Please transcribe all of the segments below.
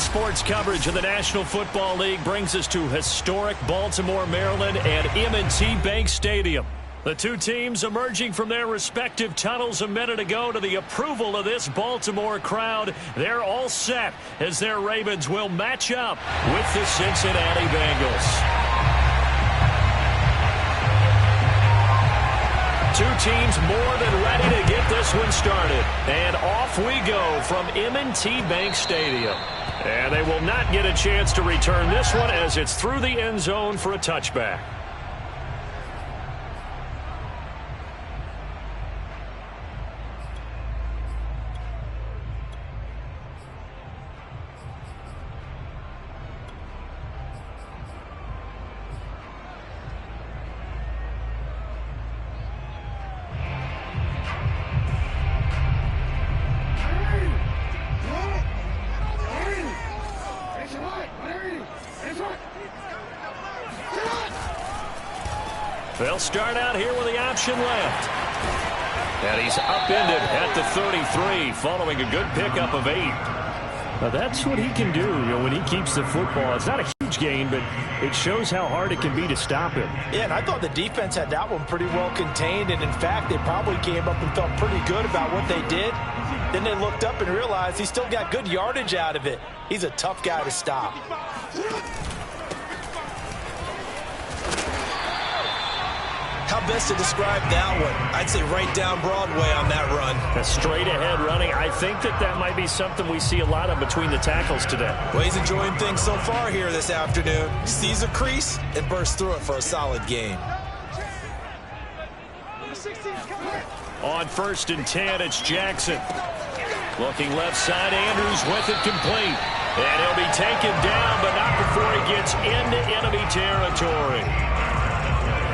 Sports coverage of the National Football League brings us to historic Baltimore, Maryland and M&T Bank Stadium. The two teams emerging from their respective tunnels a minute ago to the approval of this Baltimore crowd. They're all set as their Ravens will match up with the Cincinnati Bengals. Two teams more than ready to get this one started. And off we go from M&T Bank Stadium. And they will not get a chance to return this one as it's through the end zone for a touchback. They'll start out here with the option left. And he's upended at the 33 following a good pickup of 8. Now that's what he can do, when he keeps the football. It's not a huge gain, but it shows how hard it can be to stop him. Yeah, and I thought the defense had that one pretty well contained. And, in fact, they probably came up and felt pretty good about what they did. Then they looked up and realized he still got good yardage out of it. He's a tough guy to stop. How best to describe that one? I'd say right down Broadway on that run. A straight ahead running. I think that might be something we see a lot of between the tackles today. Well, he's enjoying things so far here this afternoon. Sees a crease and bursts through it for a solid gain. On 1st and 10, it's Jackson. Looking left side, Andrews with it complete. And he'll be taken down, but not before he gets into enemy territory.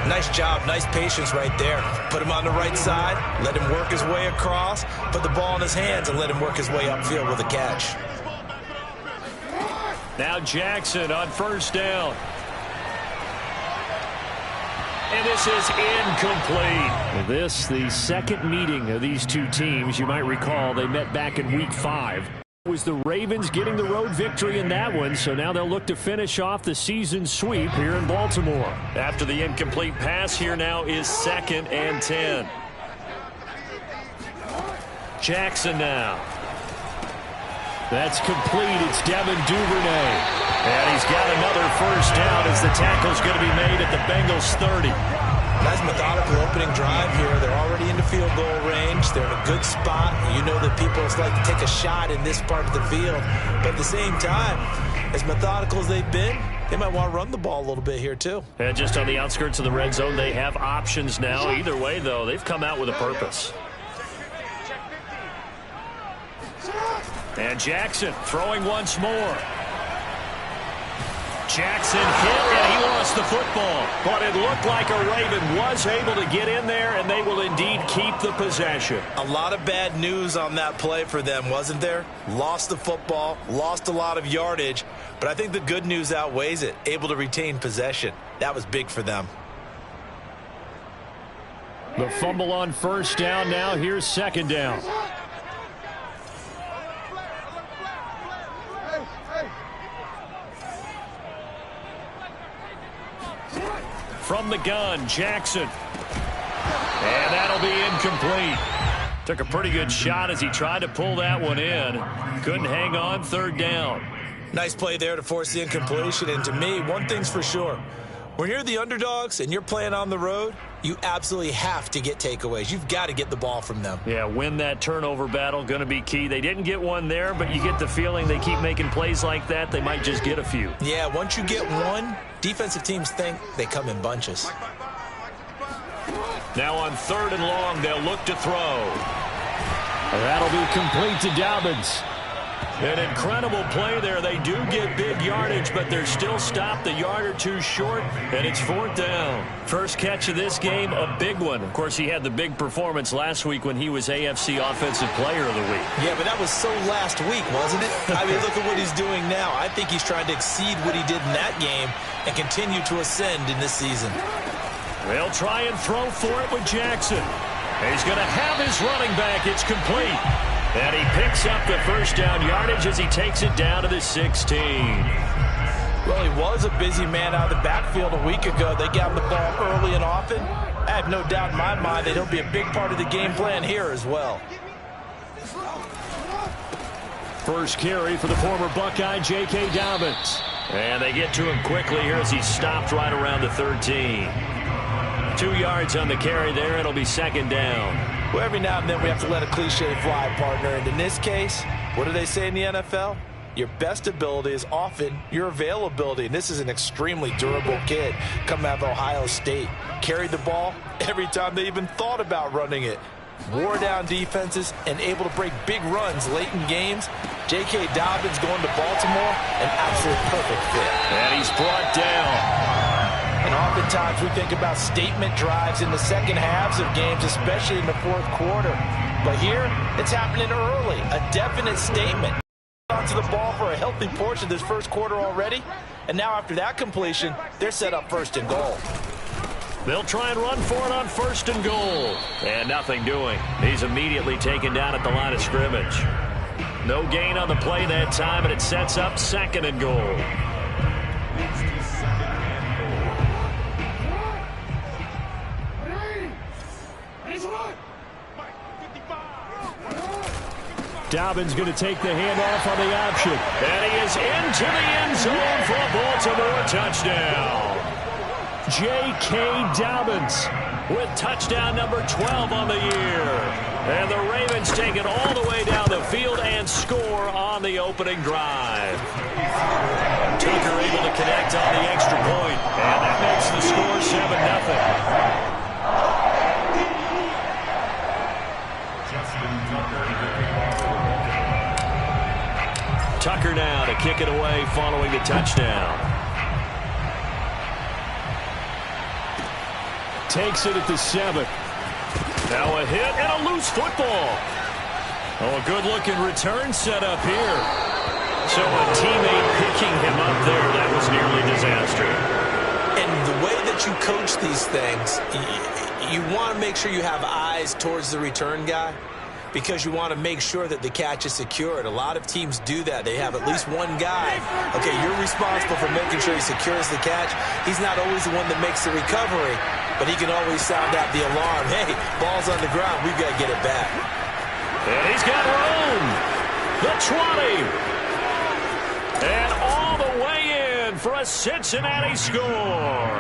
Nice job, nice patience right there. Put him on the right side, let him work his way across, put the ball in his hands, and let him work his way upfield with a catch. Now Jackson on 1st down. And this is incomplete. This, the second meeting of these two teams. You might recall they met back in Week 5. It was the Ravens getting the road victory in that one, so now they'll look to finish off the season sweep here in Baltimore. After the incomplete pass, here now is 2nd and 10. Jackson now. That's complete. It's Devin Duvernay. And he's got another 1st down as the tackle's going to be made at the Bengals 30. Nice methodical opening drive here. They're already into field goal range. They're in a good spot. You know that people like to take a shot in this part of the field. But at the same time, as methodical as they've been, they might want to run the ball a little bit here too. And just on the outskirts of the red zone, they have options now. Either way, though, they've come out with a purpose. And Jackson throwing once more. Jackson hit, and he lost the football. But it looked like a Raven was able to get in there, and they will indeed keep the possession. A lot of bad news on that play for them, wasn't there? Lost the football, lost a lot of yardage, but I think the good news outweighs it. Able to retain possession. That was big for them. The fumble on 1st down. Now here's 2nd down. From the gun, Jackson. And that'll be incomplete. Took a pretty good shot as he tried to pull that one in. Couldn't hang on, 3rd down. Nice play there to force the incompletion. And to me, one thing's for sure. When you're the underdogs and you're playing on the road, you absolutely have to get takeaways. You've got to get the ball from them. Yeah, win that turnover battle, going to be key. They didn't get one there, but you get the feeling they keep making plays like that, they might just get a few. Yeah, once you get one, defensive teams think they come in bunches. Now on 3rd and long, they'll look to throw. That'll be complete to Dobbins. An incredible play there. They do get big yardage, but they're still stopped a yard or two short, and it's 4th down. First catch of this game, a big one. Of course, he had the big performance last week when he was AFC Offensive Player of the Week. Yeah, but that was so last week, wasn't it? I mean, look at what he's doing now. I think he's trying to exceed what he did in that game and continue to ascend in this season. They'll try and throw for it with Jackson. He's going to have his running back. It's complete. And he picks up the first down yardage as he takes it down to the 16. Well, he was a busy man out of the backfield a week ago. They got him the ball early and often. I have no doubt in my mind that he'll be a big part of the game plan here as well. First carry for the former Buckeye, J.K. Dobbins. And they get to him quickly here as he stopped right around the 13. 2 yards on the carry there. It'll be second down. Well, every now and then we have to let a cliche fly, partner. And in this case, what do they say in the NFL? Your best ability is often your availability. And this is an extremely durable kid coming out of Ohio State. Carried the ball every time they even thought about running it. Wore down defenses and able to break big runs late in games. J.K. Dobbins going to Baltimore, an absolute perfect fit. And he's brought down. And oftentimes we think about statement drives in the second halves of games, especially in the fourth quarter. But here, it's happening early, a definite statement. Onto the ball for a healthy portion of this first quarter already. And now after that completion, they're set up first and goal. They'll try and run for it on first and goal. And nothing doing. He's immediately taken down at the line of scrimmage. No gain on the play that time, and it sets up second and goal. Dobbins going to take the handoff on the option. And he is into the end zone for a Baltimore touchdown. J.K. Dobbins with touchdown number 12 on the year. And the Ravens take it all the way down the field and score on the opening drive. Tucker able to connect on the extra point. And that makes the score 7-0. Tucker now to kick it away following the touchdown. Takes it at the 7. Now a hit and a loose football. Oh, a good-looking return set up here. So a teammate picking him up there, that was nearly disaster. And the way that you coach these things, you want to make sure you have eyes towards the return guy, because you want to make sure that the catch is secured. A lot of teams do that. They have at least one guy. Okay, you're responsible for making sure he secures the catch. He's not always the one that makes the recovery, but he can always sound out the alarm. Hey, ball's on the ground. We've got to get it back. And he's got room. The 20. And all the way in for a Cincinnati score.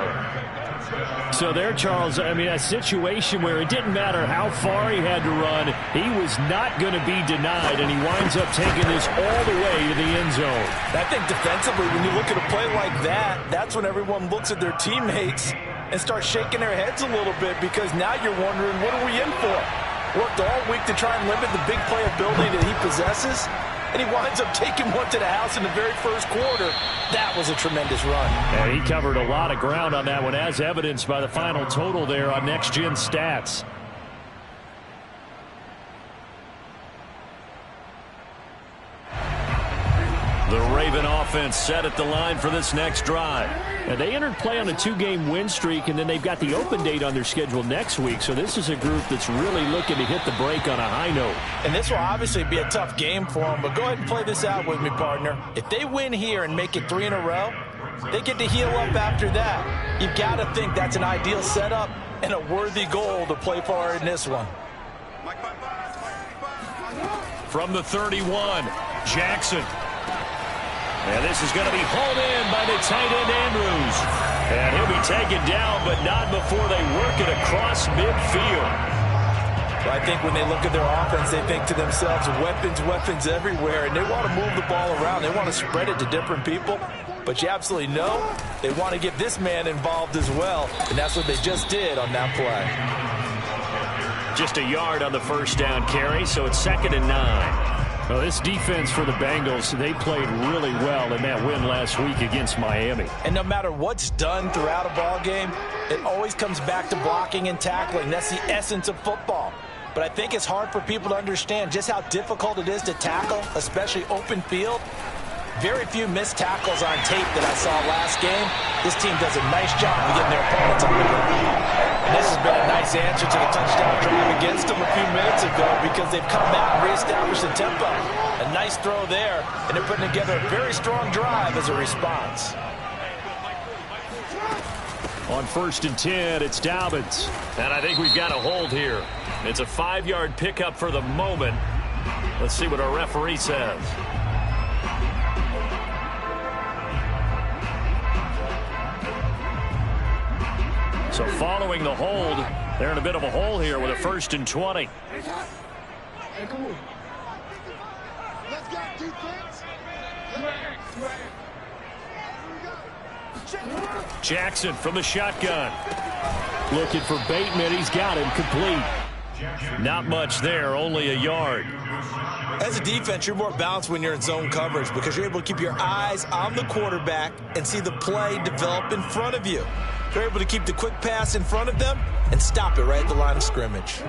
So there, Charles, I mean, a situation where it didn't matter how far he had to run, he was not going to be denied, and he winds up taking this all the way to the end zone. I think defensively, when you look at a play like that, that's when everyone looks at their teammates and starts shaking their heads a little bit, because now you're wondering, what are we in for? Worked all week to try and limit the big play ability that he possesses, and he winds up taking one to the house in the very first quarter. That was a tremendous run. And he covered a lot of ground on that one, as evidenced by the final total there on Next Gen Stats. The Raven offense set at the line for this next drive. And they entered play on a 2-game win streak, and then they've got the open date on their schedule next week. So this is a group that's really looking to hit the break on a high note. And this will obviously be a tough game for them, but go ahead and play this out with me, partner. If they win here and make it 3 in a row, they get to heal up after that. You've got to think that's an ideal setup and a worthy goal to play for in this one. From the 31, Jackson. And this is going to be hauled in by the tight end, Andrews. And he'll be taken down, but not before they work it across midfield. Well, I think when they look at their offense, they think to themselves, weapons everywhere, and they want to move the ball around. They want to spread it to different people. But you absolutely know they want to get this man involved as well, and that's what they just did on that play. Just a yard on the first down carry, so it's 2nd and 9. Well, this defense for the Bengals, they played really well in that win last week against Miami. And no matter what's done throughout a ball game, it always comes back to blocking and tackling. That's the essence of football. But I think it's hard for people to understand just how difficult it is to tackle, especially open field. Very few missed tackles on tape that I saw last game. This team does a nice job of getting their opponents on the ground. And this has been a nice answer to the touchdown drive against them a few minutes ago because they've come out and reestablished the tempo. A nice throw there, and they're putting together a very strong drive as a response. On 1st and 10, it's Dobbins. And I think we've got a hold here. It's a 5-yard pickup for the moment. Let's see what our referee says. So following the hold, they're in a bit of a hole here with a 1st and 20. Jackson from the shotgun. Looking for Bateman. He's got him complete. Not much there, only a yard. As a defense, you're more balanced when you're in zone coverage because you're able to keep your eyes on the quarterback and see the play develop in front of you. You're able to keep the quick pass in front of them and stop it right at the line of scrimmage.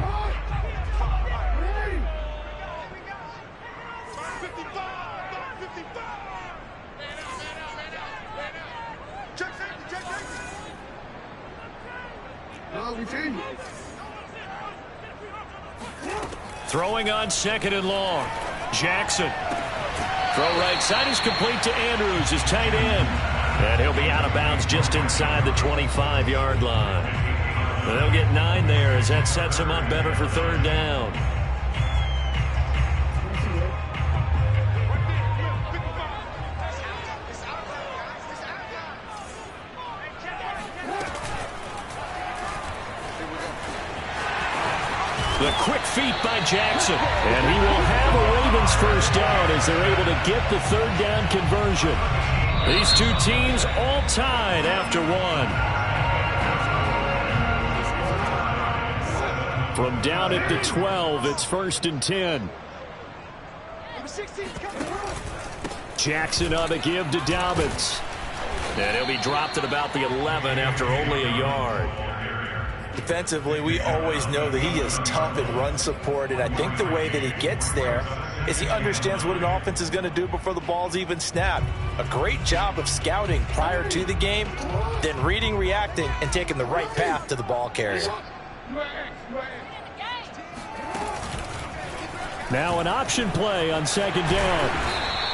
Throwing on 2nd and long. Jackson. Throw right side is complete to Andrews, his tight end. And he'll be out of bounds just inside the 25-yard line. And they'll get 9 there as that sets him up better for 3rd down. The quick feet by Jackson. And he will have a Ravens 1st down as they're able to get the 3rd down conversion. These two teams all tied after 1. From down at the 12, it's 1st and 10. Jackson on the give to Dobbins. And he'll be dropped at about the 11 after only a yard. Defensively, we always know that he is tough in run support, and I think the way that he gets there is he understands what an offense is going to do before the ball's even snapped. A great job of scouting prior to the game, then reading, reacting, and taking the right path to the ball carrier. Now an option play on 2nd down.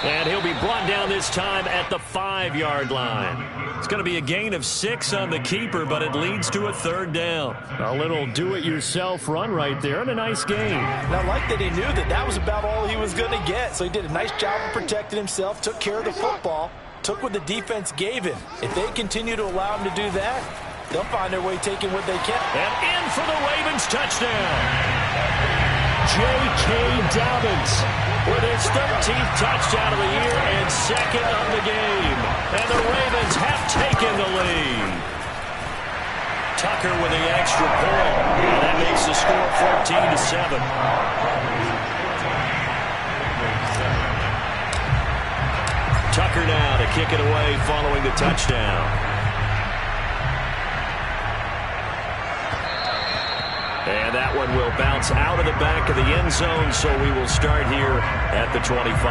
And he'll be brought down this time at the 5-yard line. It's going to be a gain of 6 on the keeper, but it leads to a 3rd down. A little do-it-yourself run right there and a nice gain. And I like that he knew that that was about all he was going to get. So he did a nice job of protecting himself, took care of the football, took what the defense gave him. If they continue to allow him to do that, they'll find their way taking what they can. And in for the Ravens touchdown. J.K. Dobbins with his 13th touchdown of the year and 2nd of the game. And the Ravens have taken the lead. Tucker with the extra point. And that makes the score 14-7. Tucker now to kick it away following the touchdown. And that one will bounce out of the back of the end zone, so we will start here at the 25.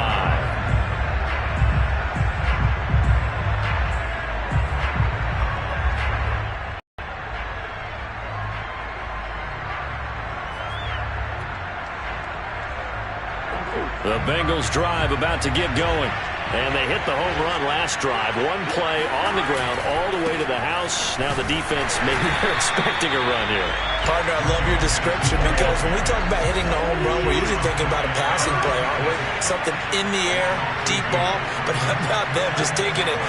The Bengals drive about to get going. And they hit the home run last drive. One play on the ground all the way to the house. Now the defense, maybe they're expecting a run here. Partner, I love your description because when we talk about hitting the home run, we're usually thinking about a passing play, aren't we? Something in the air, deep ball, but how about them just taking it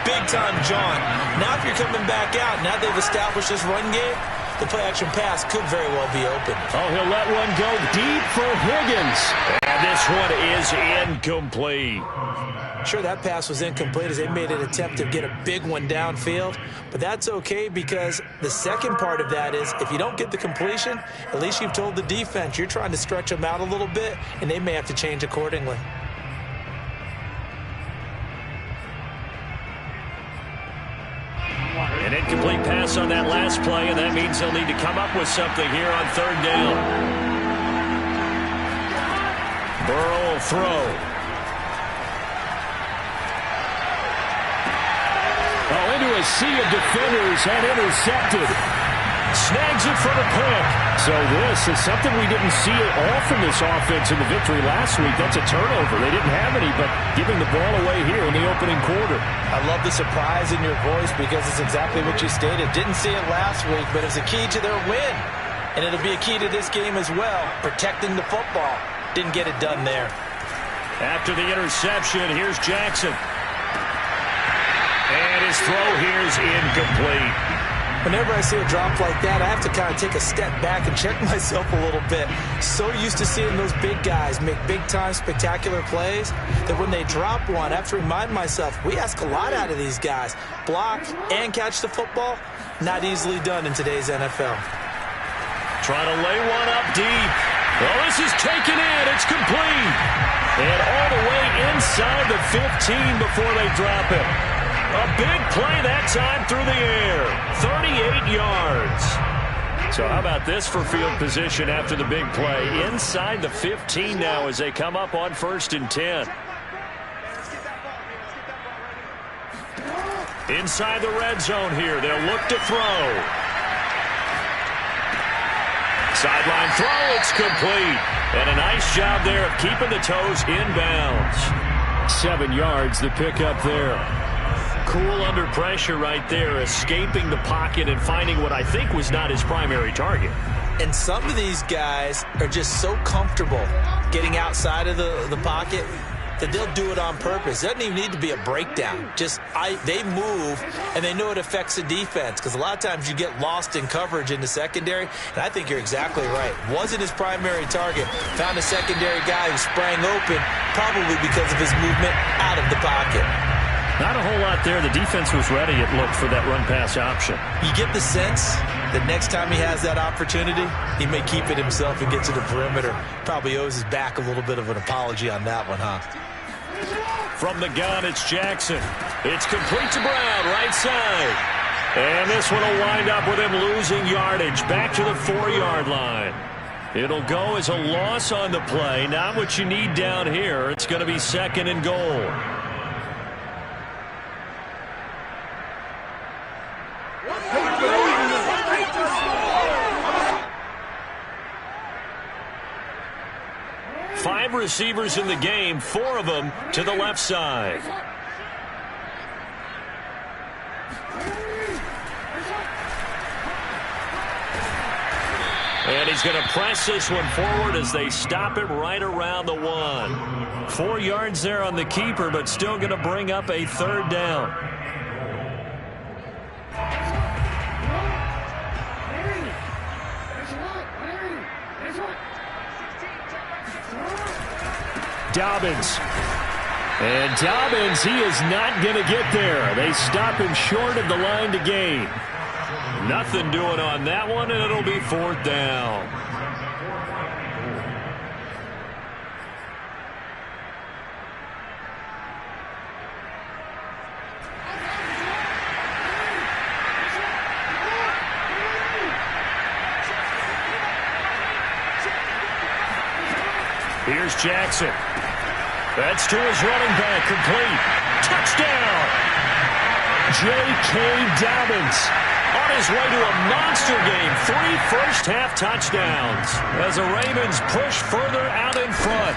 big-time jaunt. Now if you're coming back out, now they've established this run game, the play-action pass could very well be open. Oh, he'll let one go deep for Higgins. And this one is incomplete. Sure, that pass was incomplete as they made an attempt to get a big one downfield, but that's okay because the second part of that is if you don't get the completion, at least you've told the defense you're trying to stretch them out a little bit, and they may have to change accordingly. An incomplete pass on that last play, and that means they'll need to come up with something here on 3rd down. Burrow will throw. Into a sea of defenders and intercepted. Snags it for the pick. So this is something we didn't see at all from this offense in the victory last week. That's a turnover. They didn't have any, but giving the ball away here in the opening quarter. I love the surprise in your voice because it's exactly what you stated. Didn't see it last week, but it's a key to their win. And it'll be a key to this game as well, protecting the football. Didn't get it done there. After the interception, here's Jackson. And his throw here is incomplete. Whenever I see a drop like that, I have to kind of take a step back and check myself a little bit. So used to seeing those big guys make big-time spectacular plays that when they drop one, I have to remind myself, we ask a lot out of these guys. Block and catch the football, not easily done in today's NFL. Trying to lay one up deep. Well, this is taken in. It's complete. And all the way inside the 15 before they drop it. A big play that time through the air. 38 yards. So how about this for field position after the big play? Inside the 15 now as they come up on 1st and 10. Inside the red zone here. They'll look to throw. Sideline throw. It's complete. And a nice job there of keeping the toes inbounds. 7 yards the pickup there. Cool under pressure right there, escaping the pocket and finding what I think was not his primary target. And some of these guys are just so comfortable getting outside of the pocket that they'll do it on purpose. It doesn't even need to be a breakdown. They move, and they know it affects the defense because a lot of times you get lost in coverage in the secondary, and I think you're exactly right. Wasn't his primary target. Found a secondary guy who sprang open, probably because of his movement out of the pocket. Not a whole lot there. The defense was ready, it looked, for that run-pass option. You get the sense that next time he has that opportunity, he may keep it himself and get to the perimeter. Probably owes his back a little bit of an apology on that one, huh? From the gun, it's Jackson. It's complete to Brown, right side. And this one will wind up with him losing yardage back to the 4-yard line. It'll go as a loss on the play. Not what you need down here. It's going to be 2nd and goal. Five receivers in the game, 4 of them to the left side. And he's going to press this one forward as they stop it right around the 1. 4 yards there on the keeper, but still going to bring up a 3rd down. Dobbins. And Dobbins, he is not going to get there. They stop him short of the line to gain. Nothing doing on that one, and it'll be 4th down. Here's Jackson. That's to his running back, complete. Touchdown! J.K. Dobbins on his way to a monster game. 3 first-half touchdowns as the Ravens push further out in front.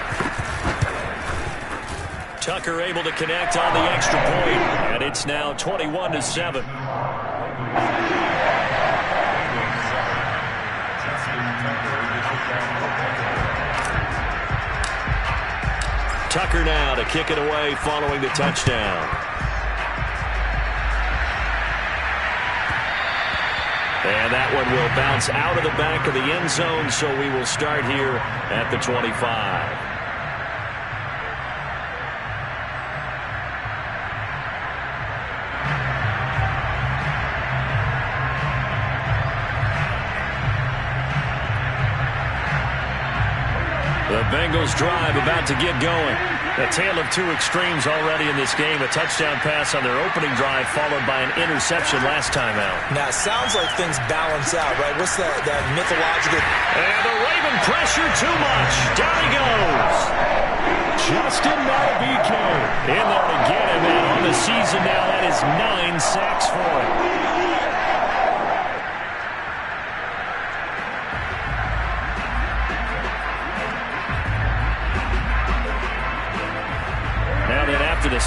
Tucker able to connect on the extra point, and it's now 21-7. Tucker now to kick it away following the touchdown. And that one will bounce out of the back of the end zone, so we will start here at the 25. The Bengals drive about to get going. A tale of 2 extremes already in this game. A touchdown pass on their opening drive followed by an interception last time out. Now, it sounds like things balance out, right? What's that mythological? And the Raven pressure too much. Down he goes. Justin Matabike in there to get him. And on the season now, that is 9 sacks for him.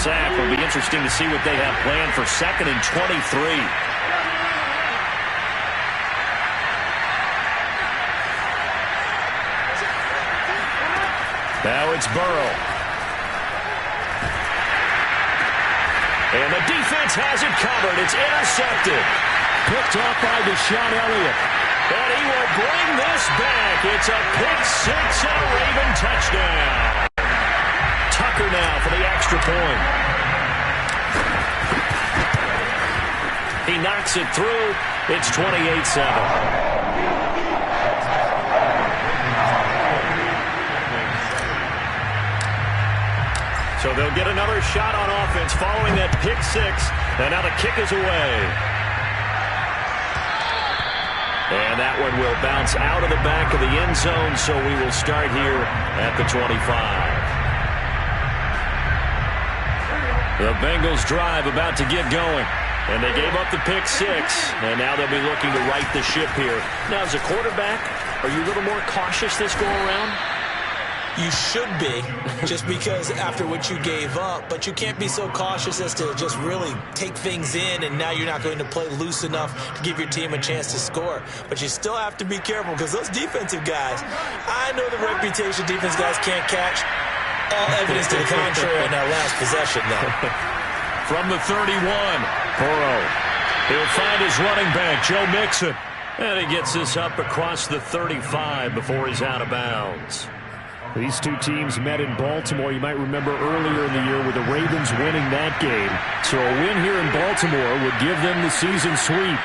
sack. It'll be interesting to see what they have planned for 2nd and 23. Now it's Burrow. And the defense has it covered. It's intercepted. Picked off by Deshaun Elliott. And he will bring this back. It's a pick six and a Raven touchdown. Tucker now for the extra point. He knocks it through. It's 28-7. So they'll get another shot on offense following that pick six. And now the kick is away. And that one will bounce out of the back of the end zone, so we will start here at the 25. The Bengals drive about to get going. And they gave up the pick six, and now they'll be looking to right the ship here. Now, as a quarterback, are you a little more cautious this go-around? You should be, just because after what you gave up, but you can't be so cautious as to just really take things in, and now you're not going to play loose enough to give your team a chance to score. But you still have to be careful, because those defensive guys, I know the reputation defense guys can't catch. All evidence to the contrary on that last possession, though. From the 31, Burrow. He'll find his running back, Joe Mixon. And he gets this up across the 35 before he's out of bounds. These two teams met in Baltimore, you might remember earlier in the year, with the Ravens winning that game. So a win here in Baltimore would give them the season sweep.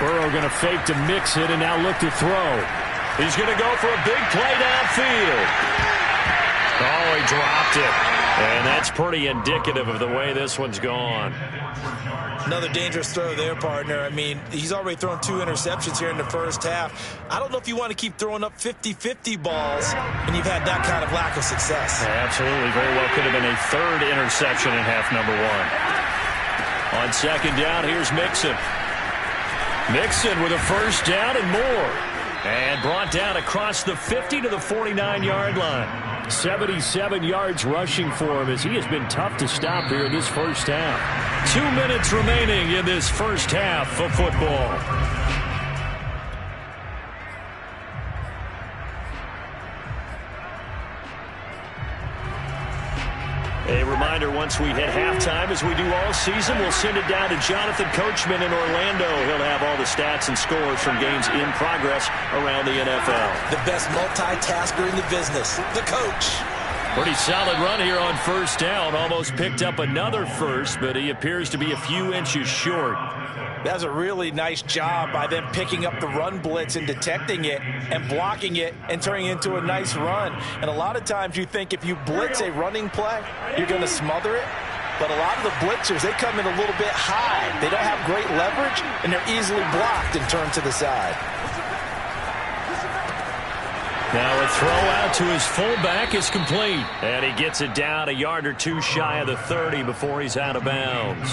Burrow going to fake to mix it and now look to throw. He's going to go for a big play downfield. Oh, he dropped it. And that's pretty indicative of the way this one's gone. Another dangerous throw there, partner. I mean, he's already thrown 2 interceptions here in the first half. I don't know if you want to keep throwing up 50-50 balls, and you've had that kind of lack of success. Absolutely. Very well could have been a 3rd interception in half number 1. On 2nd down, here's Mixon. Mixon with a first down and more. And brought down across the 50 to the 49-yard line. 77 yards rushing for him, as he has been tough to stop here in this first half. 2 minutes remaining in this first half of football. A reminder, once we hit halftime, as we do all season, we'll send it down to Jonathan Coachman in Orlando. He'll have all the stats and scores from games in progress around the NFL. The best multitasker in the business, the coach. Pretty solid run here on first down. Almost picked up another first, but he appears to be a few inches short. That was a really nice job by them picking up the run blitz and detecting it and blocking it and turning it into a nice run. And a lot of times you think if you blitz a running play, you're going to smother it. But a lot of the blitzers, they come in a little bit high. They don't have great leverage, and they're easily blocked and turned to the side. Now a throw out to his fullback is complete. And he gets it down a yard or two shy of the 30 before he's out of bounds.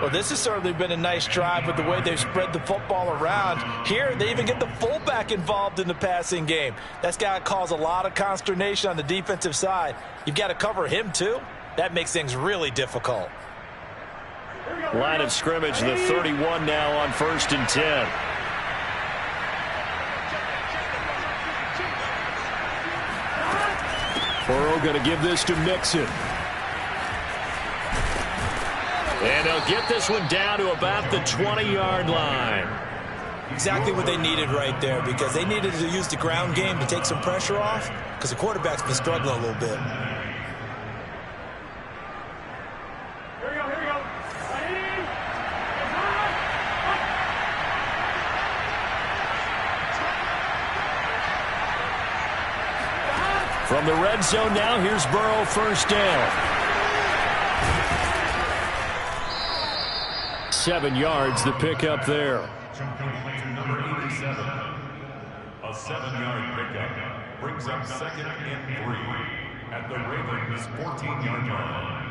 Well, this has certainly been a nice drive with the way they've spread the football around. Here, they even get the fullback involved in the passing game. That's got to cause a lot of consternation on the defensive side. You've got to cover him, too. That makes things really difficult. Line of scrimmage, the 31 now on 1st and 10. Burrow going to give this to Mixon. And they'll get this one down to about the 20-yard line. Exactly what they needed right there, because they needed to use the ground game to take some pressure off, because the quarterback's been struggling a little bit. From the red zone now, here's Burrow, first down. 7 yards, the pickup there. Number 87, a 7-yard pickup brings up 2nd and 3 at the Ravens' 14-yard line.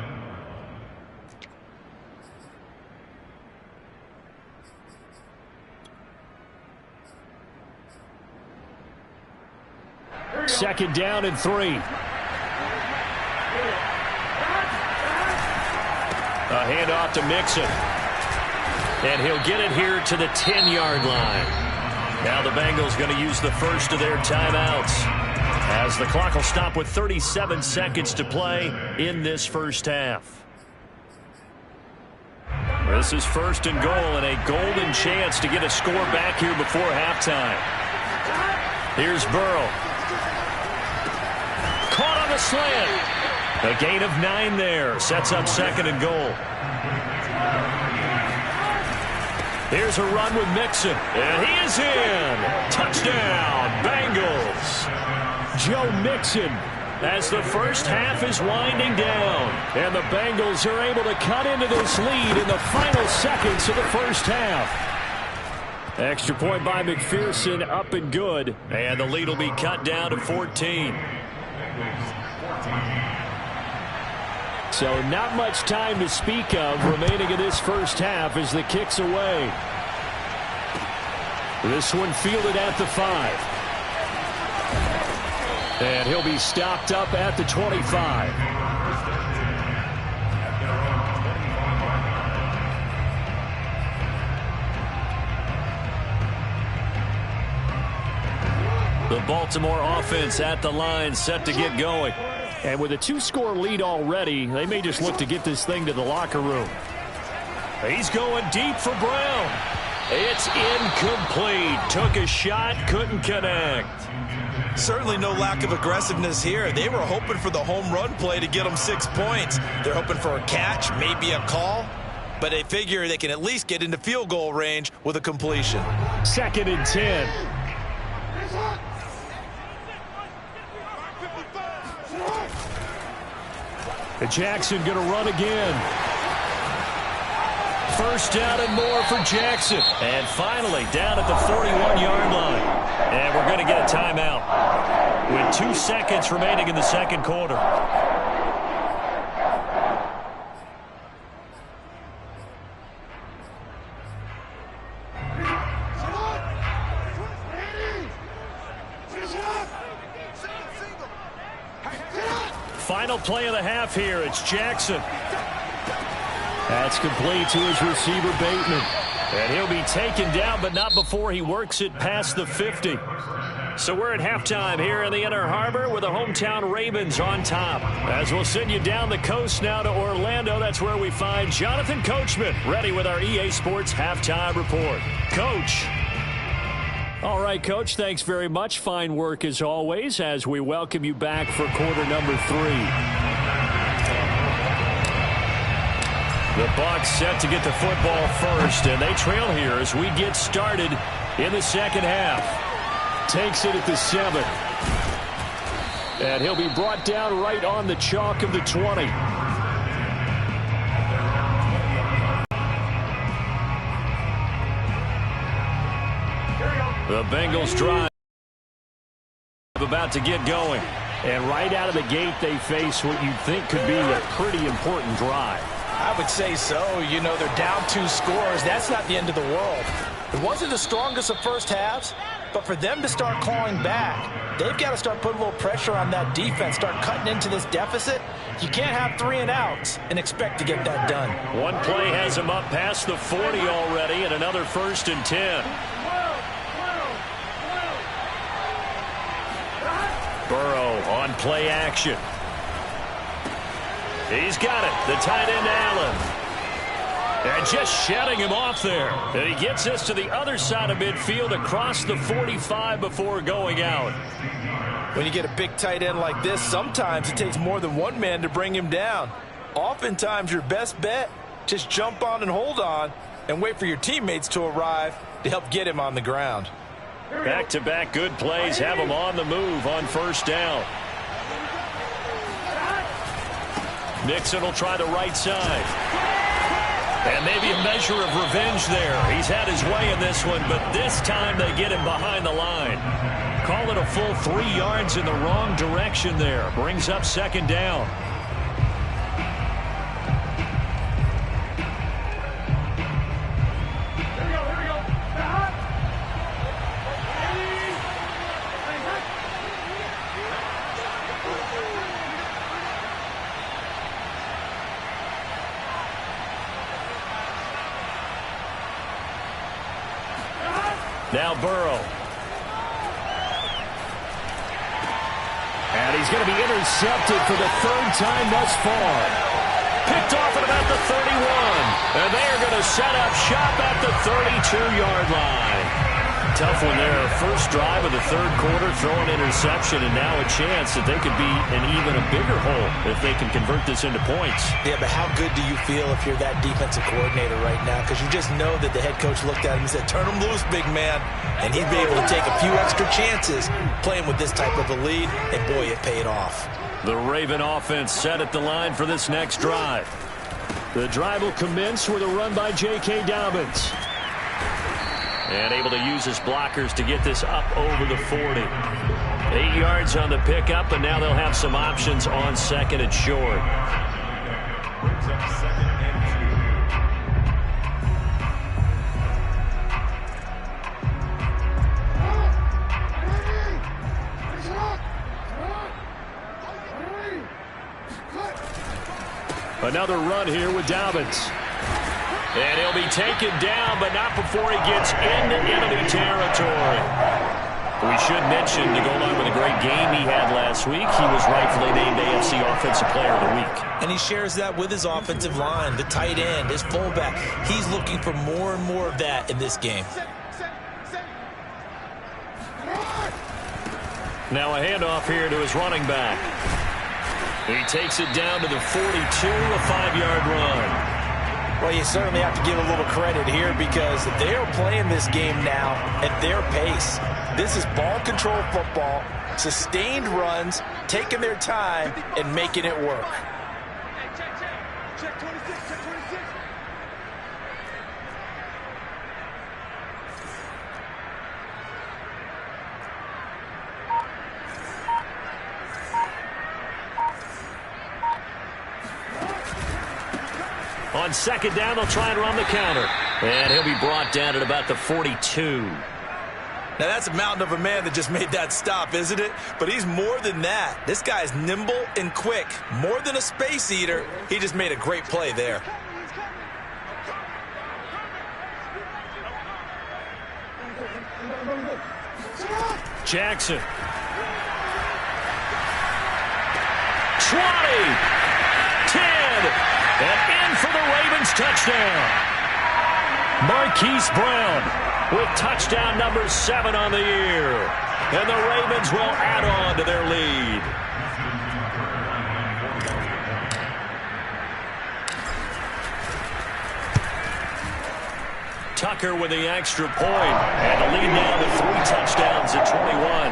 Second down and 3. handoff to Mixon. And he'll get it here to the 10-yard line. Now the Bengals going to use the first of their timeouts, as the clock will stop with 37 seconds to play in this first half. This is first and goal, and a golden chance to get a score back here before halftime. Here's Burrow. Caught on the slant. A gain of 9 there. Sets up second and goal. Here's a run with Mixon. And he is in. Touchdown, Bengals. Joe Mixon, as the first half is winding down. And the Bengals are able to cut into this lead in the final seconds of the first half. Extra point by McPherson, up and good. And the lead will be cut down to 14. So not much time to speak of remaining in this first half as the kick's away. This one fielded at the 5. And he'll be stopped up at the 25. The Baltimore offense at the line, set to get going. And with a 2-score lead already, they may just look to get this thing to the locker room. He's going deep for Brown. It's incomplete. Took a shot, couldn't connect. Certainly no lack of aggressiveness here. They were hoping for the home run play to get them 6 points. They're hoping for a catch, maybe a call, but they figure they can at least get into field goal range with a completion. 2nd and 10. And Jackson going to run again. First down and more for Jackson. And finally down at the 41-yard line. And we're going to get a timeout with 2 seconds remaining in the second quarter. Final play of the half here. It's Jackson. That's complete to his receiver, Bateman. And he'll be taken down, but not before he works it past the 50. So we're at halftime here in the Inner Harbor with the hometown Ravens on top. As we'll send you down the coast now to Orlando, that's where we find Jonathan Coachman ready with our EA Sports Halftime Report. Coach. All right, Coach, thanks very much. Fine work as always as we welcome you back for quarter number 3. The Bucs set to get the football first, and they trail here as we get started in the second half. Takes it at the 7. And he'll be brought down right on the chalk of the 20. The Bengals drive about to get going. And right out of the gate, they face what you'd think could be a pretty important drive. I would say so. You know, they're down 2 scores. That's not the end of the world. It wasn't the strongest of first halves, but for them to start clawing back, they've got to start putting a little pressure on that defense, start cutting into this deficit. You can't have 3 and outs and expect to get that done. One play has him up past the 40 already, and another 1st and 10. Burrow on play action. He's got it. The tight end, Allen. And just shutting him off there. And he gets us to the other side of midfield across the 45 before going out. When you get a big tight end like this, sometimes it takes more than one man to bring him down. Oftentimes, your best bet, just jump on and hold on and wait for your teammates to arrive to help get him on the ground. Back-to-back good plays have him on the move on first down. Mixon will try the right side. And maybe a measure of revenge there. He's had his way in this one, but this time they get him behind the line. Call it a full 3 yards in the wrong direction there. Brings up second down. Now Burrow. And he's going to be intercepted for the third time thus far. Picked off at about the 31. And they are going to set up shop at the 32-yard line. Tough one there. First drive of the third quarter, throwing interception, and now a chance that they could be in even a bigger hole if they can convert this into points. Yeah, but how good do you feel if you're that defensive coordinator right now? Because you just know that the head coach looked at him and said, turn him loose, big man. And he'd be able to take a few extra chances playing with this type of a lead, and boy, it paid off. The Raven offense set at the line for this next drive. The drive will commence with a run by J.K. Dobbins. And able to use his blockers to get this up over the 40. 8 yards on the pickup, and now they'll have some options on second and short. Brings up second and 2. Another run here with Dobbins. And he'll be taken down, but not before he gets into enemy territory. We should mention, to go along with a great game he had last week, he was rightfully named AFC Offensive Player of the Week. And he shares that with his offensive line, the tight end, his fullback. He's looking for more and more of that in this game. Now a handoff here to his running back. He takes it down to the 42, a 5-yard run. Well, you certainly have to give a little credit here because they are playing this game now at their pace. This is ball control football, sustained runs, taking their time, and making it work. Check 26, check 26. On second down, they'll try and run the counter. And he'll be brought down at about the 42. Now, that's a mountain of a man that just made that stop, isn't it? But he's more than that. This guy's nimble and quick. More than a space eater. He just made a great play there. Jackson. 20. 10. And in for the Ravens touchdown. Marquise Brown with touchdown number 7 on the year. And the Ravens will add on to their lead. Tucker with the extra point. And the lead now to 3 touchdowns at 21.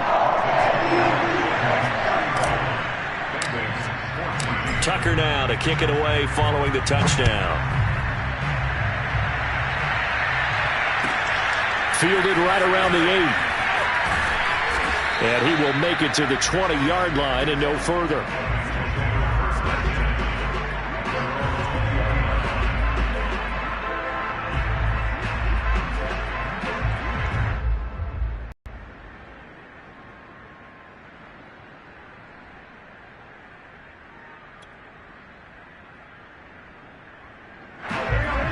Tucker now to kick it away following the touchdown. Fielded right around the 8. And he will make it to the 20-yard line and no further.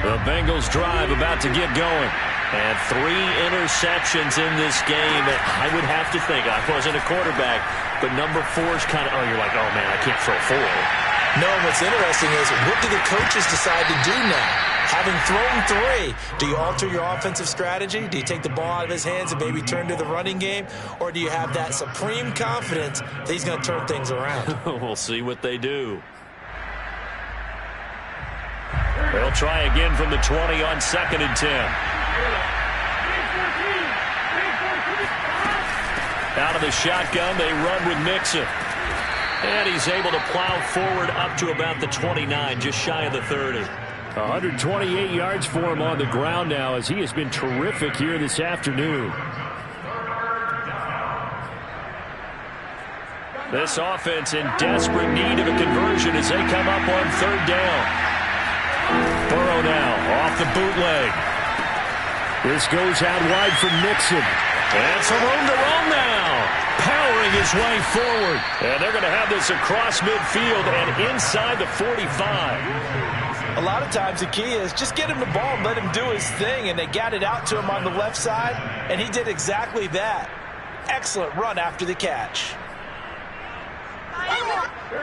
The Bengals drive about to get going. And 3 interceptions in this game. I would have to think, I wasn't a quarterback, but number 4's kind of, you're like, oh man, I can't throw 4. No, what's interesting is, what do the coaches decide to do now? Having thrown 3, do you alter your offensive strategy? Do you take the ball out of his hands and maybe turn to the running game? Or do you have that supreme confidence that he's going to turn things around? We'll see what they do. They'll try again from the 20 on second and 10. Out of the shotgun, they run with Mixon. And he's able to plow forward up to about the 29, just shy of the 30. 128 yards for him on the ground now as he has been terrific here this afternoon. This offense in desperate need of a conversion as they come up on third down. Burrow now off the bootleg. This goes out wide for Mixon. And some room to roam now. Powering his way forward. And they're going to have this across midfield and inside the 45. A lot of times the key is just get him the ball and let him do his thing, and they got it out to him on the left side, and he did exactly that. Excellent run after the catch.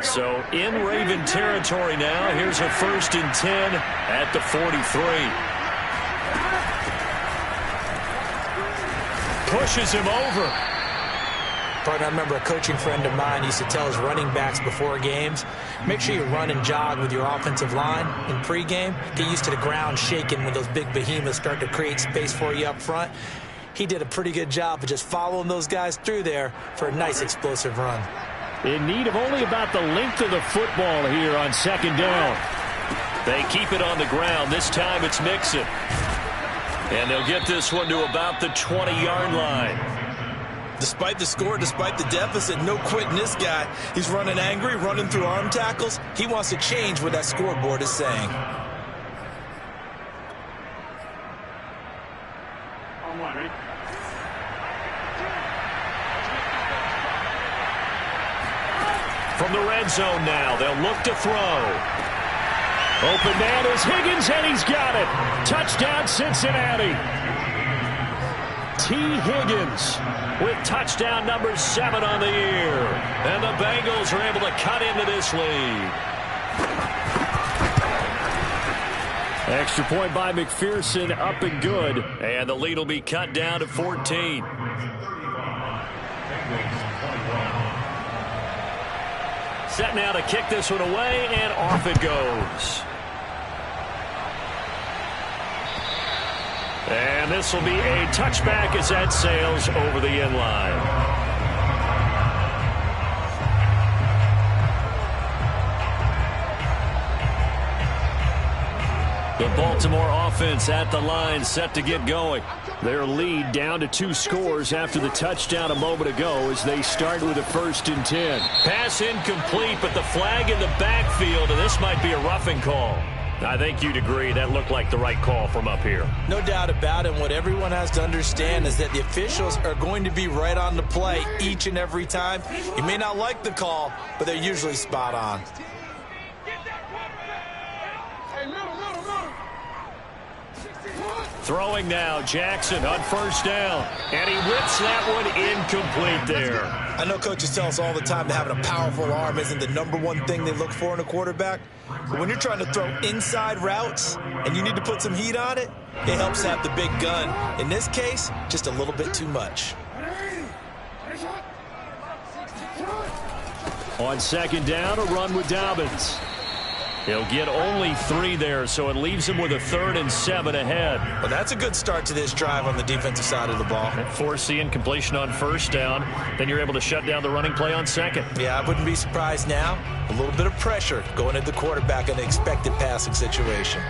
So in Raven territory now. Here's a 1st and 10 at the 43. Pushes him over. Partner, I remember a coaching friend of mine used to tell his running backs before games, make sure you run and jog with your offensive line in pregame. Get used to the ground shaking when those big behemoths start to create space for you up front. He did a pretty good job of just following those guys through there for a nice explosive run. In need of only about the length of the football here on 2nd down. They keep it on the ground. This time it's Mixon. And they'll get this one to about the 20-yard line. Despite the score, despite the deficit, no quitting this guy. He's running angry, running through arm tackles. He wants to change what that scoreboard is saying. From the red zone now, they'll look to throw. Open man is Higgins, and he's got it. Touchdown, Cincinnati. T. Higgins with touchdown number 7 on the year. And the Bengals are able to cut into this lead. Extra point by McPherson, up and good. And the lead will be cut down to 14. Set now to kick this one away, and off it goes. And this will be a touchback as that sails over the end line. The Baltimore offense at the line, set to get going. Their lead down to 2 scores after the touchdown a moment ago as they start with a 1st and 10. Pass incomplete, but the flag in the backfield, and this might be a roughing call. I think you'd agree that looked like the right call from up here. No doubt about it. What everyone has to understand is that the officials are going to be right on the play each and every time. You may not like the call, but they're usually spot on. Throwing now, Jackson on 1st down. And he whips that one incomplete there. I know coaches tell us all the time that having a powerful arm isn't the #1 thing they look for in a quarterback. But when you're trying to throw inside routes and you need to put some heat on it, it helps have the big gun. In this case, just a little bit too much. On 2nd down, a run with Dobbins. He'll get only 3 there, so it leaves him with a 3rd and 7 ahead. Well, that's a good start to this drive on the defensive side of the ball. Force the incompletion on 1st down. Then you're able to shut down the running play on 2nd. Yeah, I wouldn't be surprised now. A little bit of pressure going at the quarterback in an expected passing situation.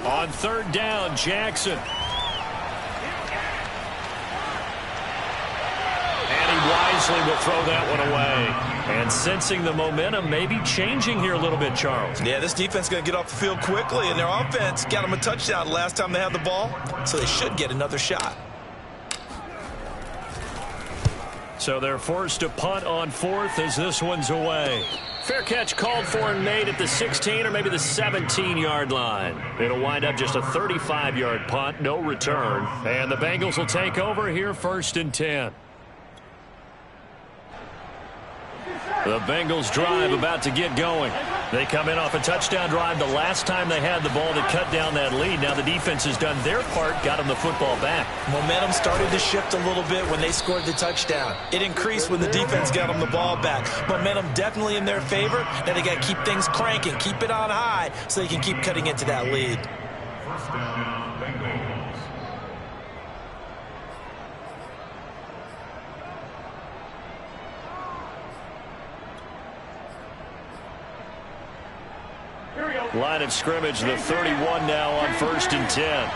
On 3rd down, Jackson. And he wisely will throw that one away. And sensing the momentum maybe changing here a little bit, Charles. Yeah, this defense is going to get off the field quickly, and their offense got them a touchdown last time they had the ball, so they should get another shot. So they're forced to punt on 4th as this one's away. Fair catch called for and made at the 16 or maybe the 17-yard line. It'll wind up just a 35-yard punt, no return. And the Bengals will take over here 1st and 10. The Bengals drive about to get going. They come in off a touchdown drive the last time they had the ball that cut down that lead. Now the defense has done their part, got them the football back. Momentum started to shift a little bit when they scored the touchdown. It increased when the defense got them the ball back. Momentum definitely in their favor. Now they got to keep things cranking, keep it on high so they can keep cutting into that lead. 1st down, Bengals. Line of scrimmage, the 31 now on 1st and 10.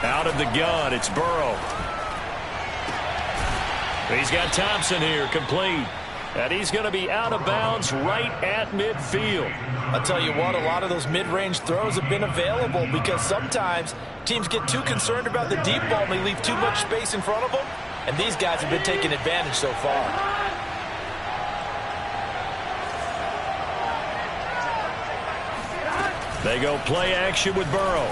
Out of the gun, it's Burrow. He's got Thompson here, complete. And he's going to be out of bounds right at midfield. I'll tell you what, a lot of those mid-range throws have been available because sometimes teams get too concerned about the deep ball and they leave too much space in front of them. And these guys have been taking advantage so far. They go play action with Burrow.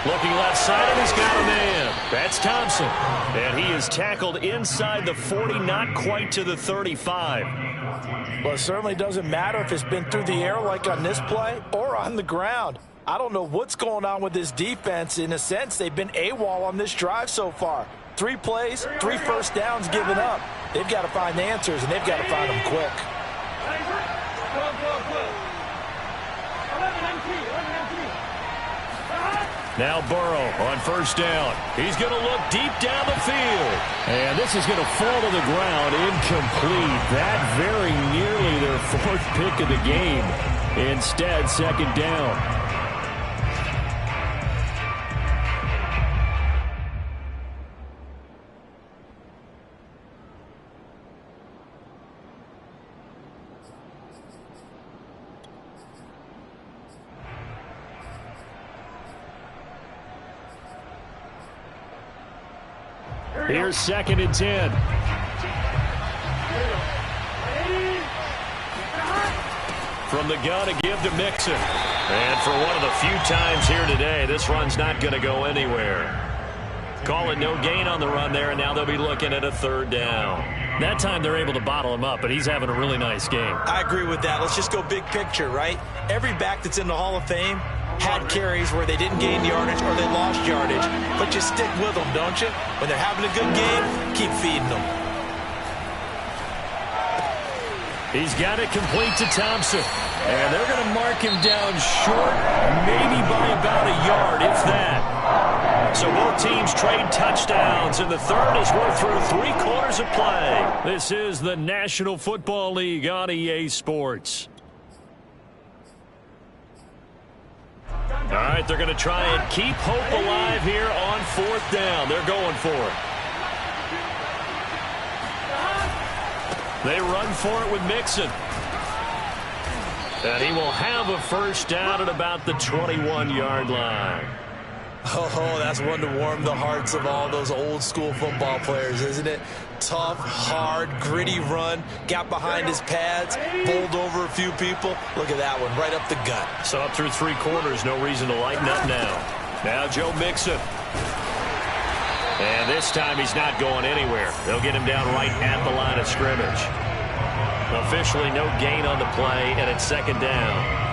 Looking left side, and he's got a man. That's Thompson. And he is tackled inside the 40, not quite to the 35. Well, it certainly doesn't matter if it's been through the air like on this play or on the ground. I don't know what's going on with this defense. In a sense, they've been AWOL on this drive so far. 3 plays, 3 first downs given up. They've got to find the answers, and they've got to find them quick. Now Burrow on first down. He's going to look deep down the field. And this is going to fall to the ground incomplete. That very nearly their 4th pick of the game. Instead, second down. Here's 2nd and 10. From the gun, a give to Mixon. And for one of the few times here today, this run's not going to go anywhere. Call it no gain on the run there, and now they'll be looking at a 3rd down. That time they're able to bottle him up, but he's having a really nice game. I agree with that. Let's just go big picture, right? Every back that's in the Hall of Fame had carries where they didn't gain yardage or they lost yardage, but you stick with them, don't you? When they're having a good game, keep feeding them. He's got it complete to Thompson, and they're going to mark him down short, maybe by about a yard, if that. So both teams trade touchdowns, and the 3rd as we're through 3 quarters of play. This is the National Football League on EA Sports. All right, they're going to try and keep hope alive here on 4th down. They're going for it. They run for it with Mixon. And he will have a first down at about the 21-yard line. Oh, that's one to warm the hearts of all those old-school football players, isn't it? Tough, hard, gritty run, got behind his pads, bowled over a few people. Look at that one, right up the gut. So up through 3 quarters, no reason to lighten up now. Now Joe Mixon. And this time he's not going anywhere. They'll get him down right at the line of scrimmage. Officially no gain on the play, and it's 2nd down.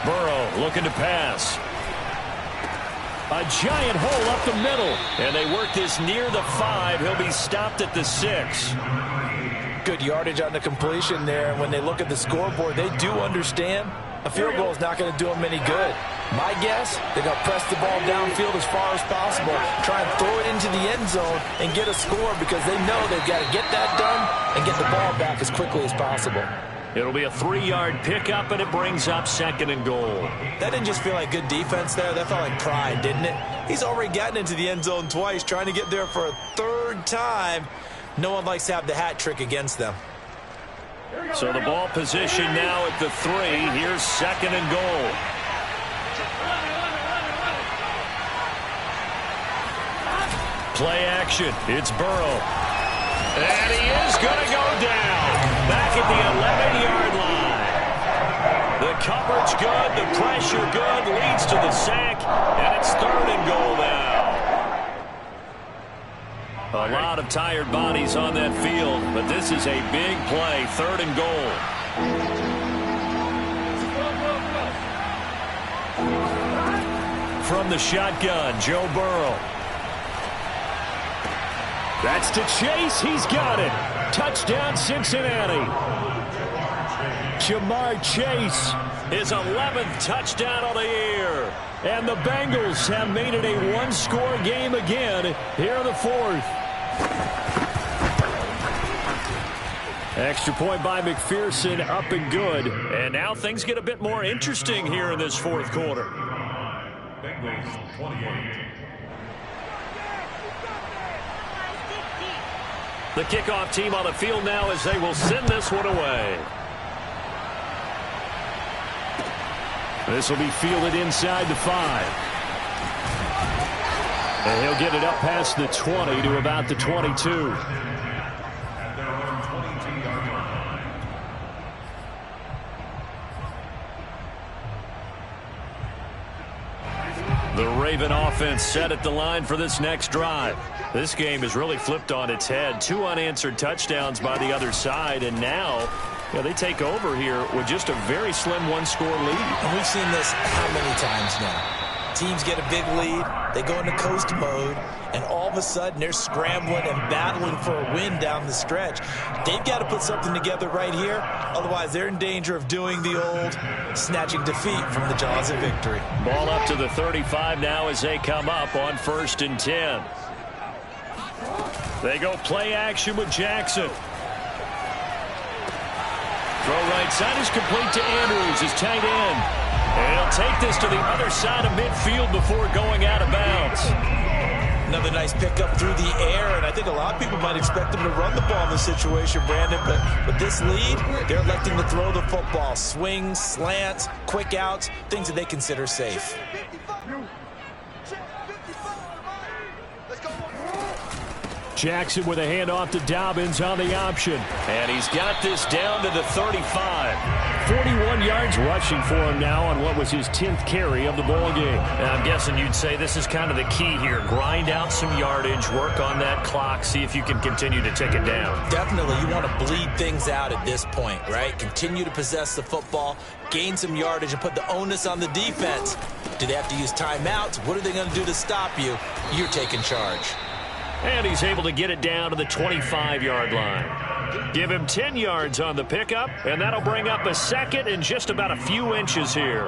Burrow looking to pass. A giant hole up the middle. And they work this near the 5. He'll be stopped at the 6. Good yardage on the completion there. When they look at the scoreboard, they do understand a field goal is not going to do them any good. My guess, they're going to press the ball downfield as far as possible, try and throw it into the end zone and get a score because they know they've got to get that done and get the ball back as quickly as possible. It'll be a 3-yard pickup, and it brings up 2nd and goal. That didn't just feel like good defense there. That felt like pride, didn't it? He's already gotten into the end zone twice, trying to get there for a 3rd time. No one likes to have the hat trick against them. So the ball position now at the 3. Here's 2nd and goal. Play action. It's Burrow. And he is going to go down. Back at the 11-yard line. The coverage good, the pressure good, leads to the sack, and it's 3rd and goal now. A lot of tired bodies on that field, but this is a big play, 3rd and goal. From the shotgun, Joe Burrow. That's to Chase. He's got it. Touchdown, Cincinnati. Jamar Chase, his 11th touchdown of the year. And the Bengals have made it a 1-score game again here in the 4th. Extra point by McPherson, up and good. And now things get a bit more interesting here in this fourth quarter. Bengals 28. The kickoff team on the field now as they will send this one away. This will be fielded inside the 5. And he'll get it up past the 20 to about the 22. The Raven offense set at the line for this next drive. This game is really flipped on its head. 2 unanswered touchdowns by the other side, and now they take over here with just a very slim one-score lead. And we've seen this how many times now? Teams get a big lead, they go into coast mode, and all of a sudden they're scrambling and battling for a win down the stretch. They've got to put something together right here, otherwise they're in danger of doing the old snatching defeat from the jaws of victory. Ball up to the 35 now as they come up on 1st and 10. They go play action with Jackson. Throw right side is complete to Andrews, his tight end. And he'll take this to the other side of midfield before going out of bounds. Another nice pickup through the air, and I think a lot of people might expect them to run the ball in this situation, Brandon, but with this lead, they're electing to throw the football. Swings, slants, quick outs, things that they consider safe. Jackson with a handoff to Dobbins on the option. And he's got this down to the 35. 41 yards rushing for him now on what was his 10th carry of the ball game. And I'm guessing you'd say this is kind of the key here. Grind out some yardage, work on that clock, see if you can continue to tick it down. Definitely, you want to bleed things out at this point, right? Continue to possess the football, gain some yardage, and put the onus on the defense. Do they have to use timeouts? What are they going to do to stop you? You're taking charge. And he's able to get it down to the 25-yard line. Give him 10 yards on the pickup, and that'll bring up a second and just about a few inches here.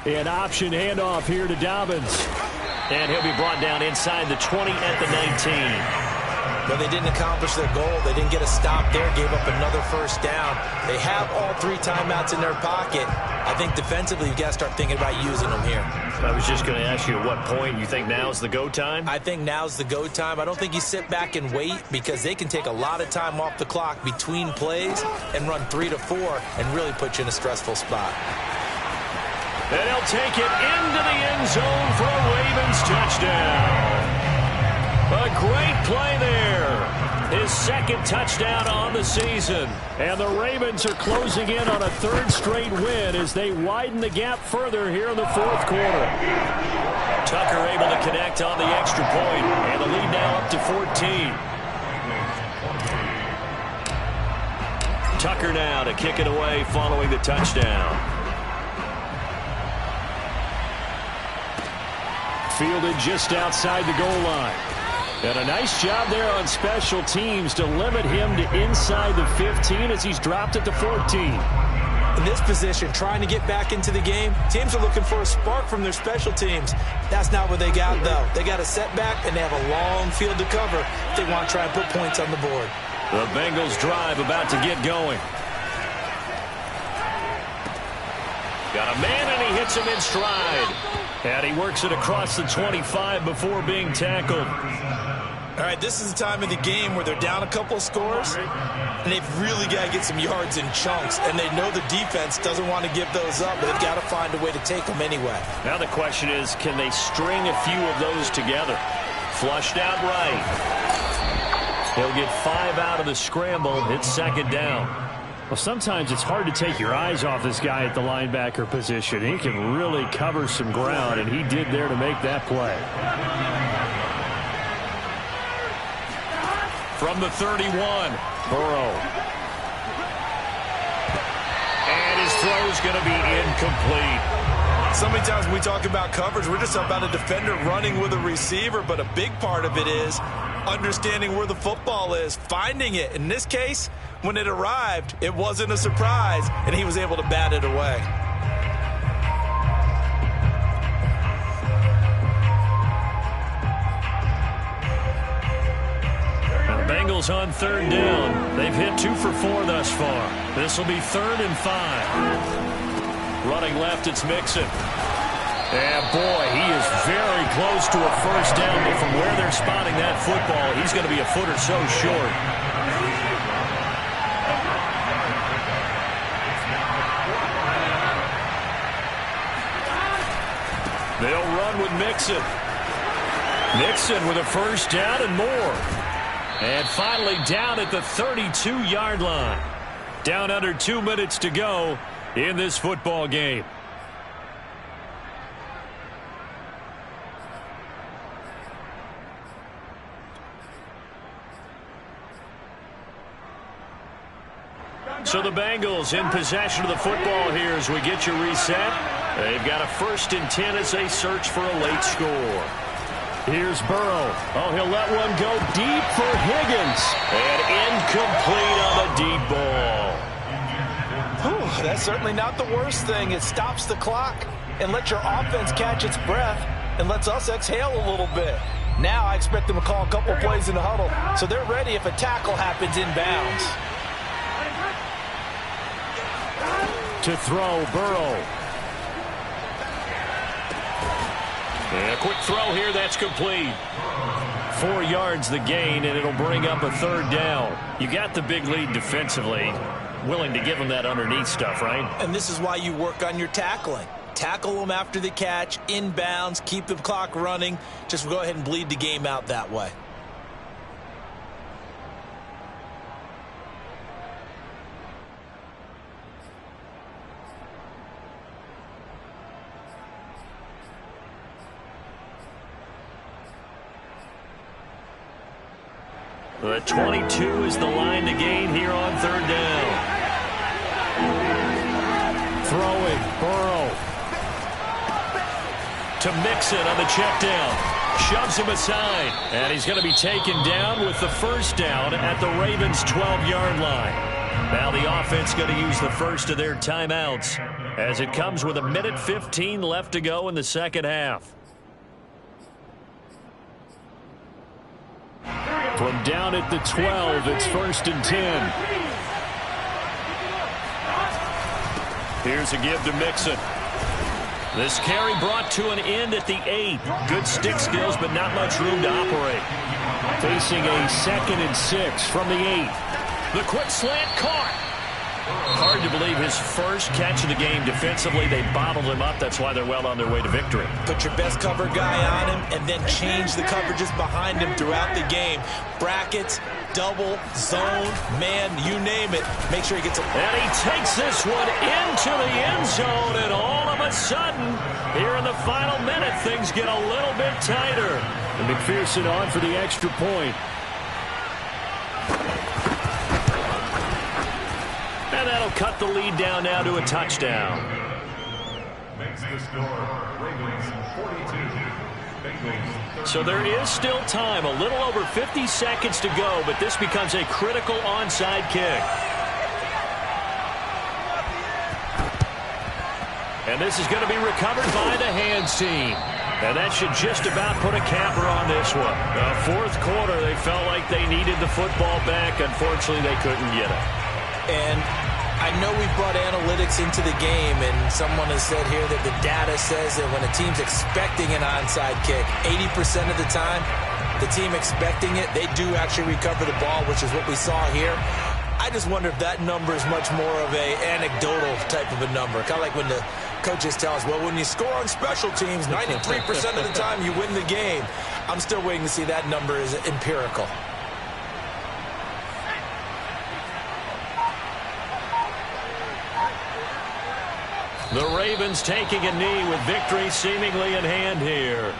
An option handoff here to Dobbins. And he'll be brought down inside the 20 at the 19. But they didn't accomplish their goal. They didn't get a stop there, gave up another first down. They have all 3 timeouts in their pocket. I think defensively you've got to start thinking about using them here. I was just going to ask you at what point you think now's the go time? I think now's the go time. I don't think you sit back and wait because they can take a lot of time off the clock between plays and run 3 to 4 and really put you in a stressful spot. And he'll take it into the end zone for a Ravens touchdown. A great play there. His second touchdown on the season. And the Ravens are closing in on a 3rd straight win as they widen the gap further here in the 4th quarter. Tucker able to connect on the extra point, and the lead now up to 14. Tucker now to kick it away following the touchdown. Fielded just outside the goal line. And a nice job there on special teams to limit him to inside the 15 as he's dropped at the 14. In this position, trying to get back into the game, teams are looking for a spark from their special teams. That's not what they got, though. They got a setback, and they have a long field to cover if they want to try and put points on the board. The Bengals drive about to get going. Got a man, and he hits him in stride. And he works it across the 25 before being tackled. All right, this is the time of the game where they're down a couple of scores, and they've really got to get some yards in chunks, and they know the defense doesn't want to give those up, but they've got to find a way to take them anyway. Now the question is, can they string a few of those together? Flushed out right. He'll get 5 out of the scramble. It's 2nd down. Well, sometimes it's hard to take your eyes off this guy at the linebacker position. He can really cover some ground, and he did there to make that play. From the 31, Burrow. And his throw's going to be incomplete. So many times when we talk about coverage, we're just about a defender running with a receiver, but a big part of it is understanding where the football is, finding it. In this case, when it arrived, it wasn't a surprise, and he was able to bat it away. Bengals on third down. They've hit 2 for 4 thus far. This will be 3rd and 5. Running left, it's Mixon. And boy, he is very close to a first down, but from where they're spotting that football, he's going to be a foot or so short. They'll run with Mixon. Mixon with a first down and more. And finally down at the 32-yard line. Down under 2 minutes to go in this football game. So the Bengals in possession of the football here as we get you reset. They've got a 1st and 10 as they search for a late score. Here's Burrow. Oh, he'll let one go deep for Higgins. And incomplete on the deep ball. Whew, that's certainly not the worst thing. It stops the clock and lets your offense catch its breath and lets us exhale a little bit. Now I expect them to call a couple plays in the huddle so they're ready if a tackle happens inbounds. To throw, Burrow. And a quick throw here, that's complete. 4 yards the gain, and it'll bring up a 3rd down. You got the big lead defensively. Willing to give them that underneath stuff, right? And this is why you work on your tackling. Tackle them after the catch, inbounds, keep the clock running. Just go ahead and bleed the game out that way. The 22 is the line to gain here on 3rd down. Throwing, Burrow. To Mixon on the check down. Shoves him aside. And he's going to be taken down with the first down at the Ravens' 12-yard line. Now the offense going to use the first of their timeouts as it comes with 1:15 left to go in the second half. From down at the 12, it's 1st and 10. Here's a give to Mixon. This carry brought to an end at the 8. Good stick skills, but not much room to operate. Facing a 2nd and 6 from the 8. The quick slant caught. Hard to believe his first catch of the game defensively. They bottled him up. That's why they're well on their way to victory. Put your best cover guy on him and then change the coverages behind him throughout the game. Brackets, double, zone, man, you name it. Make sure he gets a... And he takes this one into the end zone, and all of a sudden, here in the final minute, things get a little bit tighter. And McPherson on for the extra point. And that'll cut the lead down now to a touchdown. Makes the score Ravens 42. Bengals. So there is still time, a little over 50 seconds to go, but this becomes a critical onside kick. And this is going to be recovered by the hands team. And that should just about put a capper on this one. Fourth quarter, they felt like they needed the football back. Unfortunately, they couldn't get it. And I know we've brought analytics into the game, and someone has said here that the data says that when a team's expecting an onside kick, 80% of the time, the team expecting it, they do actually recover the ball, which is what we saw here. I just wonder if that number is much more of a anecdotal type of a number. Kind of like when the coaches tell us, well, when you score on special teams, 93% of the time you win the game. I'm still waiting to see that number is empirical. The Ravens taking a knee with victory seemingly in hand here.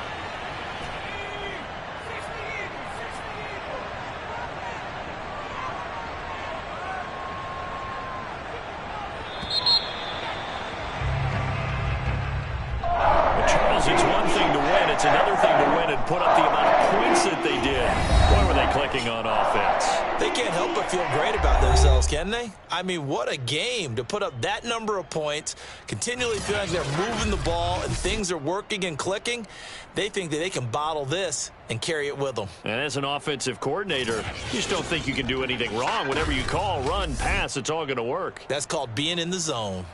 Bengals, it's one thing to win. It's another thing to win and put up the amount of points that they did. Boy, were they clicking on offense. They can't help but feel great about themselves, can they? I mean, what a game to put up that number of points, continually feel like they're moving the ball and things are working and clicking. They think that they can bottle this and carry it with them. And as an offensive coordinator, you just don't think you can do anything wrong. Whatever you call, run, pass, it's all going to work. That's called being in the zone.